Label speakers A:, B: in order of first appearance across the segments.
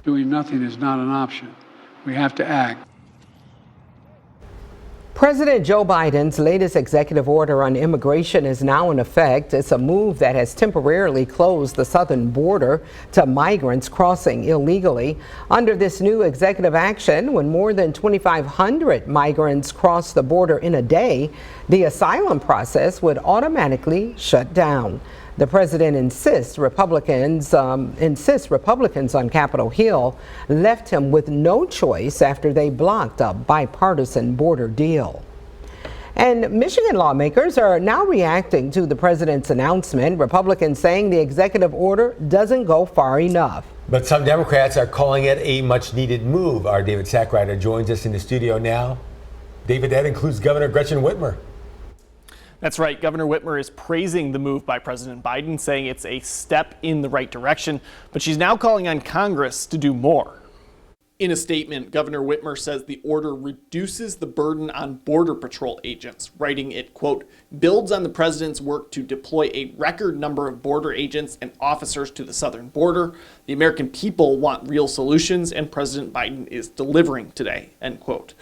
A: Doing nothing is not an option. We have to act.
B: President Joe Biden's latest executive order on immigration is now in effect. It's a move that has temporarily closed the southern border to migrants crossing illegally. Under this new executive action, when more than 2,500 migrants cross the border in a day, the asylum process would automatically shut down. The president insists Republicans on Capitol Hill left him with no choice after they blocked a bipartisan border deal. And Michigan lawmakers are now reacting to the president's announcement. Republicans saying the executive order doesn't go far enough.
C: But some Democrats are calling it a much needed move. Our David Sachreiter joins us in the studio now. David, that includes Governor Gretchen Whitmer.
D: That's right. Governor Whitmer is praising the move by President Biden, saying it's a step in the right direction, but she's now calling on Congress to do more. In a statement, Governor Whitmer says the order reduces the burden on Border Patrol agents, writing it, quote, builds on the president's work to deploy a record number of border agents and officers to the southern border. The American people want real solutions, and President Biden is delivering today, end quote.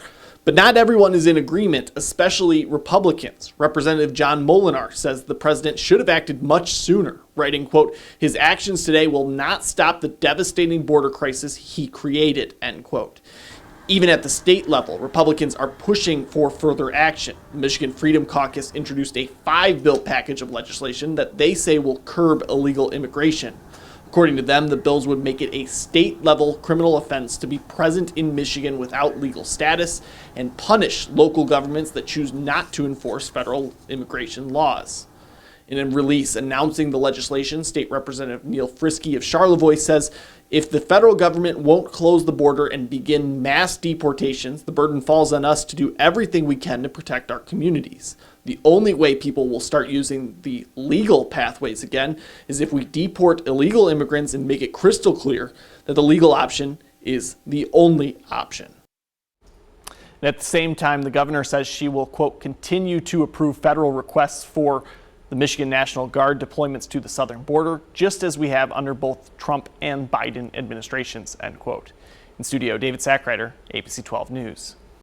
D: But not everyone is in agreement, especially Republicans. Representative John Molinar says the president should have acted much sooner, writing, quote, his actions today will not stop the devastating border crisis he created, end quote. Even at the state level, Republicans are pushing for further action. The Michigan Freedom Caucus introduced a 5-bill package of legislation that they say will curb illegal immigration. According to them, the bills would make it a state-level criminal offense to be present in Michigan without legal status and punish local governments that choose not to enforce federal immigration laws. In a release announcing the legislation, State Representative Neil Frisky of Charlevoix says if the federal government won't close the border and begin mass deportations, the burden falls on us to do everything we can to protect our communities. The only way people will start using the legal pathways again is if we deport illegal immigrants and make it crystal clear that the legal option is the only option. And at the same time, the governor says she will, quote, continue to approve federal requests for the Michigan National Guard deployments to the southern border, just as we have under both Trump and Biden administrations, end quote. In studio, David Sachreiter, ABC 12 News.